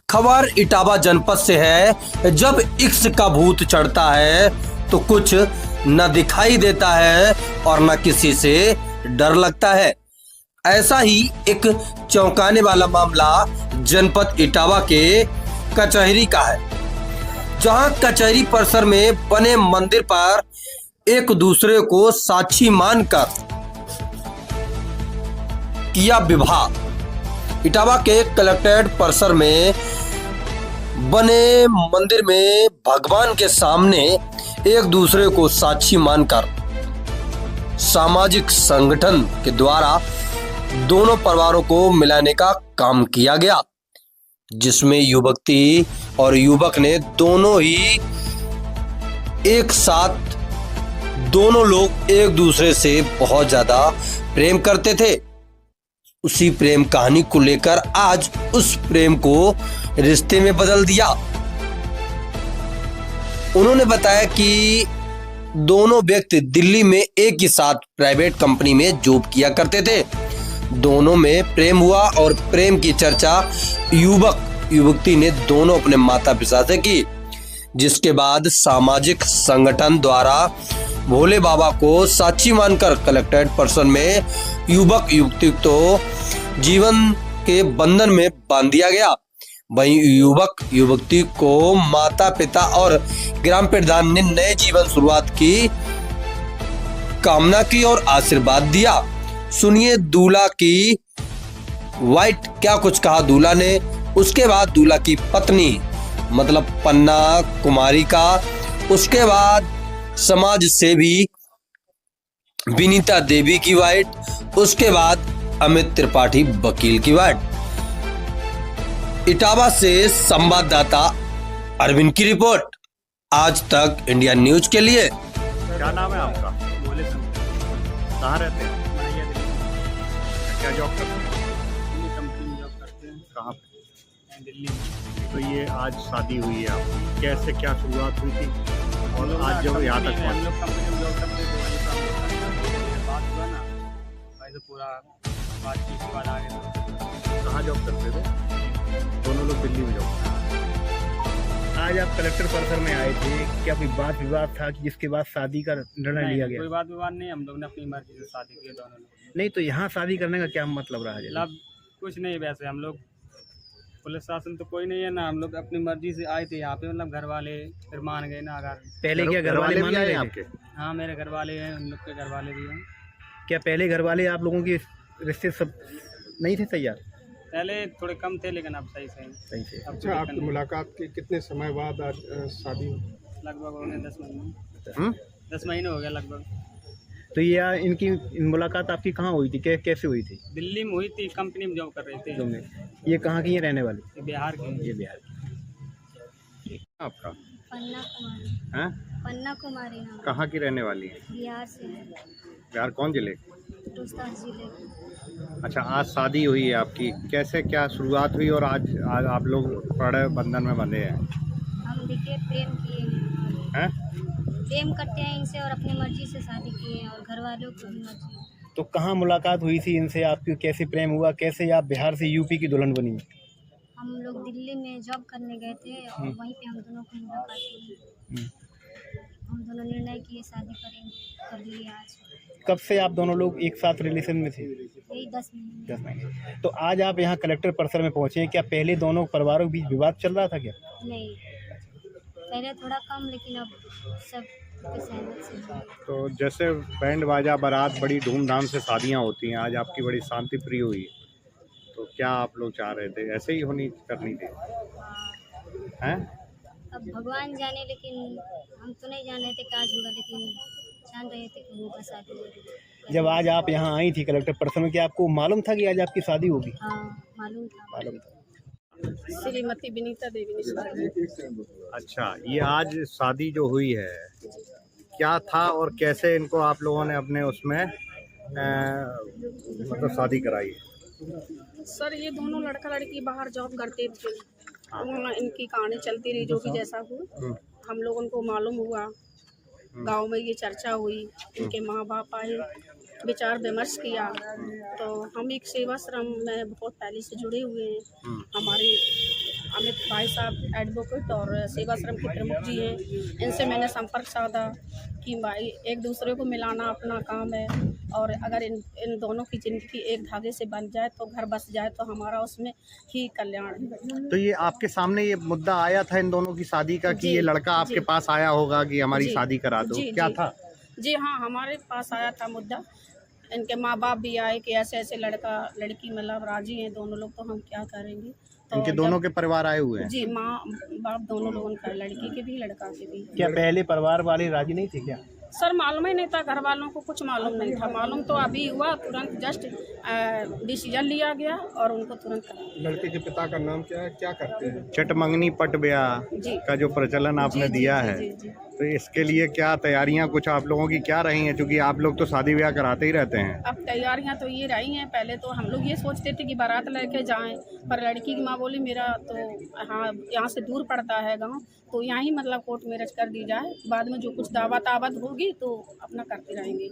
खबर इटावा जनपद से है। जब इश्क का भूत चढ़ता है तो कुछ न दिखाई देता है और न किसी से डर लगता है। ऐसा ही एक चौंकाने वाला मामला जनपद इटावा के कचहरी का है, जहां कचहरी परिसर में बने मंदिर पर एक दूसरे को साक्षी मानकर किया विवाह। इटावा के कलेक्ट्रेट परिसर में बने मंदिर में भगवान के सामने एक दूसरे को साक्षी मानकर सामाजिक संगठन के द्वारा दोनों परिवारों को मिलाने का काम किया गया, जिसमें युवती और युवक ने दोनों ही एक साथ दोनों लोग एक दूसरे से बहुत ज्यादा प्रेम करते थे। उसी प्रेम कहानी को लेकर आज उस प्रेम को रिश्ते में बदल दिया। उन्होंने बताया कि दोनों व्यक्ति दिल्ली में एक ही साथ प्राइवेट कंपनी में जॉब किया करते थे। दोनों में प्रेम हुआ और प्रेम की चर्चा युवक युवती ने दोनों अपने माता पिता से की, जिसके बाद सामाजिक संगठन द्वारा भोले बाबा को साक्षी मानकर कलेक्ट्रेट परिसर में युवक युवती को जीवन के बंधन में बांध दिया गया। वहीं युवक युवती को माता पिता और ग्राम प्रधान ने नए जीवन शुरुआत की कामना की और आशीर्वाद दिया। सुनिए दूल्हा की वाइट क्या कुछ कहा दूल्हा ने, उसके बाद दूल्हा की पत्नी मतलब पन्ना कुमारी का, उसके बाद समाज सेवी विनीता देवी की वाइट, उसके बाद अमित त्रिपाठी वकील की वाइट। इटावा से संवाददाता अरविंद की रिपोर्ट, आज तक इंडिया न्यूज के लिए। क्या नाम है आपका? कहाँ रहते हैं? क्या जॉब करते हैं? कंपनी में जॉब करते हैं। कहाँ पे? दिल्ली में। तो ये आज शादी हुई है आपकी, कैसे क्या शुरुआत हुई थी और आज जब यहाँ तक हम पहुँचे? लोग कंपनी में जॉब करते थे, वहीं पर हम लोग बात हुआ ना, वहीं से पूरा बातचीत के बाद आगे तो कहाँ जॉब करते थे? दोनों लोग दिल्ली में जॉब करते थे। आज आप कलेक्टर परिसर में आए थे, क्या कोई बात विवाद था कि जिसके बाद शादी का निर्णय लिया गया? कोई बात विवाद नहीं, हम लोग ने अपनी मर्जी से शादी की दोनों लोग। नहीं, तो यहाँ शादी करने का क्या मतलब रहा? मतलब कुछ नहीं, वैसे हम लोग पुलिस शासन तो कोई नहीं है ना, हम लोग अपनी मर्जी से आए थे यहाँ पे, मतलब घर वाले फिर मान गए ना। अगर पहले क्या घर वाले मान गए आपके? हाँ, मेरे घर वाले हैं, उन लोग के घर वाले भी हैं। क्या पहले घर वाले आप लोगों के रिश्ते सब नहीं थे तैयार? पहले थोड़े कम थे, लेकिन अब सही से सही से। अच्छा, आपकी मुलाकात के कितने समय बाद आज शादी? लगभग हो गए 10 महीने। 10 महीने हो गया लगभग। तो ये इनकी मुलाकात आपकी कहाँ हुई थी, कैसे हुई थी? दिल्ली में हुई थी, कंपनी में जॉब कर रहे थे। तुमने ये कहाँ की है रहने वाली? ये बिहार के। ये बिहार की। आपका पन्ना कुमारी। हैं? पन्ना कुमारी नाम। कहाँ की रहने वाली है? बिहार से है, बिहार कौन जिले? रोहतास जिले की। अच्छा, आज शादी हुई है आपकी, कैसे क्या शुरुआत हुई और आज आप लोग बड़े बंधन में बंधे हैं? हम देखिए प्रेम किए हैं, हैं? प्रेम करते हैं इनसे और अपनी मर्जी से शादी किए हैं और घर वालों को भी मर्जी। तो कहाँ मुलाकात हुई थी इनसे आपकी, कैसे प्रेम हुआ, कैसे आप बिहार से यूपी की दुल्हन बनी? हम लोग दिल्ली में जॉब करने गए थे और वहीं पे हम दोनों को मुलाकात हुई। हम दोनों निर्णय किए शादी करेंगे, कर लिए आज। कब से आप दोनों लोग एक साथ रिलेशन में थे? यही 10 महीने। 10 महीने। तो आज आप यहाँ कलेक्टर परिसर में पहुँचे, क्या पहले दोनों परिवारों के बीच विवाद चल रहा था क्या? नहीं, पहले थोड़ा कम, लेकिन अब सब के सहमत से हुए। तो जैसे बैंड बाजा बारात बड़ी धूमधाम से शादियाँ होती हैं, आज आपकी बड़ी शांति प्रिय हुई, तो क्या आप लोग चाह रहे थे ऐसे ही करनी थी? हैं? अब भगवान जाने, लेकिन हम तो नहीं जान रहे थे क्या होगा, लेकिन जान रहे थे कि होगा शादी। जब आज आप यहाँ आई थी कलेक्टर परिसर में, क्या आपको मालूम था कि आज आपकी शादी होगी? हाँ, मालूम था। मालूम था। श्रीमती विनीता देवी निष्काम। अच्छा, ये आज शादी जो हुई है, क्या था और कैसे इनको आप लोगों ने अपने उसमें मतलब शादी कराई? सर, ये दोनों लड़का लड़की बाहर जॉब करते थे। उन्होंने इनकी कहानी चलती रही, जो भी जैसा हो। हम लोग उनको मालूम हुआ, गांव में ये चर्चा हुई, इनके माँ बाप आए, विचार विमर्श किया। तो हम एक सेवाश्रम में बहुत पहले से जुड़े हुए हैं। हमारे अमित भाई साहब एडवोकेट और सेवाश्रम के प्रमुख जी हैं, इनसे मैंने संपर्क साधा कि भाई एक दूसरे को मिलाना अपना काम है, और अगर इन दोनों की ज़िंदगी एक धागे से बन जाए तो घर बस जाए तो हमारा उसमें ही कल्याण है। तो ये आपके सामने ये मुद्दा आया था इन दोनों की शादी का कि जी, ये लड़का आपके जी। पास आया होगा कि हमारी जी, शादी करा दो, जी, क्या जी। था? जी हाँ, हमारे पास आया था मुद्दा। इनके माँ बाप भी आए कि ऐसे ऐसे लड़का लड़की मतलब राजी हैं दोनों लोग, तो हम क्या करेंगे। तो इनके दोनों के परिवार आए हुए हैं। जी माँ बाप दोनों लोगों का, लड़की के भी लड़का के भी। क्या पहले परिवार वाले राजी नहीं थे क्या? सर मालूम ही नहीं था, घर वालों को कुछ मालूम नहीं था। मालूम तो अभी हुआ, तुरंत जस्ट डिसीजन लिया गया और उनको तुरंत करा दिया। लड़के के पिता का नाम क्या है, क्या करते हैं? चटमंगनी पट ब्याह जी का जो प्रचलन आपने जी, जी, दिया जी, है, जी, जी। तो इसके लिए क्या तैयारियां कुछ आप लोगों की क्या रही हैं, क्योंकि आप लोग तो शादी ब्याह कराते ही रहते हैं। अब तैयारियां तो ये रही हैं। पहले तो हम लोग ये सोचते थे कि बारात लेके जाएं, पर लड़की की माँ बोली मेरा तो हाँ यहाँ से दूर पड़ता है गांव, तो यहाँ ही मतलब कोर्ट मैरिज कर दी जाए, बाद में जो कुछ दावत आवत होगी तो अपना करते रहेंगे।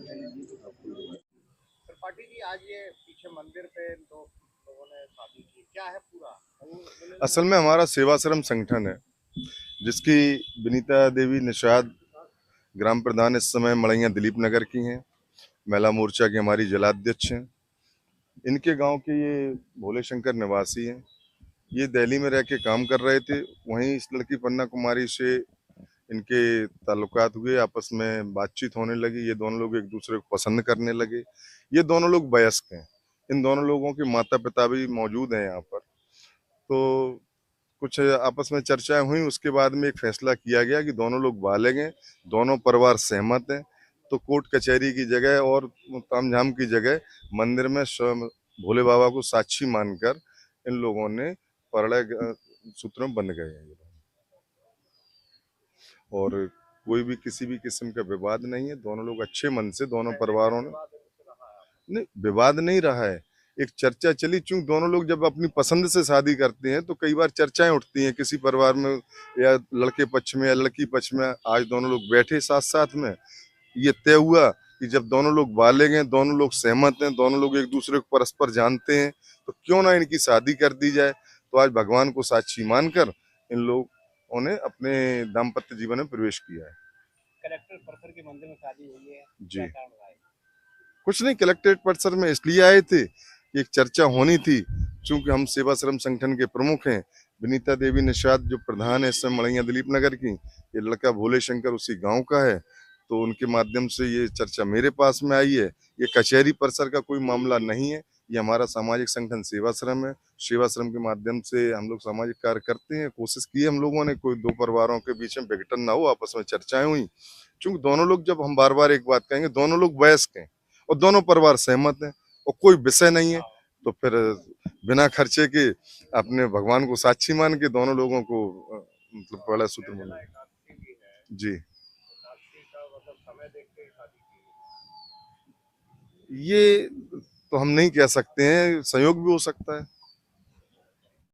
त्रिपाठी जी, आज ये पीछे मंदिर पे दो लोगों ने शादी की, क्या है पूरा? असल में हमारा सेवाश्रम संगठन है, जिसकी विनीता देवी निषाद ग्राम प्रधान इस समय मड़ैया दिलीप नगर की हैं। महिला मोर्चा की हमारी जिलाध्यक्ष हैं। इनके गांव के ये भोले शंकर निवासी हैं। ये दिल्ली में रह के काम कर रहे थे। वहीं इस लड़की पन्ना कुमारी से इनके ताल्लुकात हुए, आपस में बातचीत होने लगी। ये दोनों लोग एक दूसरे को पसंद करने लगे। ये दोनों लोग वयस्क हैं। इन दोनों लोगों के माता पिता भी मौजूद हैं यहाँ पर। तो कुछ आपस में चर्चाएं हुई, उसके बाद में एक फैसला किया गया कि दोनों लोग बालिग हैं, दोनों परिवार सहमत हैं। तो कोर्ट कचहरी की जगह और तामझाम की जगह मंदिर में स्वयं भोले बाबा को साक्षी मानकर इन लोगों ने परिणय सूत्र में बंध गए हैं। और कोई भी किसी भी किस्म का विवाद नहीं है। दोनों लोग अच्छे मन से, दोनों परिवारों ने, नहीं विवाद नहीं रहा है, एक चर्चा चली। चूंकि दोनों लोग जब अपनी पसंद से शादी करते हैं तो कई बार चर्चाएं उठती हैं किसी परिवार में, या लड़के पक्ष में या लड़की पक्ष में। आज दोनों लोग बैठे साथ साथ में, ये तय हुआ कि जब दोनों लोग बालिग हैं, दोनों लोग सहमत हैं, दोनों लोग एक दूसरे को परस्पर जानते हैं, तो क्यों ना इनकी शादी कर दी जाए। तो आज भगवान को साक्षी मानकर इन लोगों ने अपने दाम्पत्य जीवन में प्रवेश किया है। कलेक्टर परिसर के मंदिर में शादी हुई है, जी। क्या कारण रहा है? कुछ नहीं, कलेक्ट्रेट परिसर में इसलिए आए थे कि एक चर्चा होनी थी। चूंकि हम सेवाश्रम संगठन के प्रमुख हैं, विनीता देवी निषाद जो प्रधान है इस समय मड़ैया दिलीप नगर की, ये लड़का भोले शंकर उसी गांव का है, तो उनके माध्यम से ये चर्चा मेरे पास में आई है। ये कचहरी परिसर का कोई मामला नहीं है, ये हमारा सामाजिक संगठन सेवाश्रम है। सेवाश्रम के माध्यम से हम लोग सामाजिक कार्य करते हैं। कोशिश की है हम लोगों ने कोई दो परिवारों के बीच में विघटन ना हो, आपस में चर्चाएं हुई। चूंकि दोनों लोग, जब हम बार बार एक बात कहेंगे, दोनों लोग वयस्क हैं और दोनों परिवार सहमत हैं और कोई विषय नहीं है, तो फिर बिना खर्चे के अपने भगवान को साक्षी मान के दोनों लोगों को मतलब पहला सूत्र मिला। जी, ये तो हम नहीं कह सकते हैं, संयोग भी हो सकता है।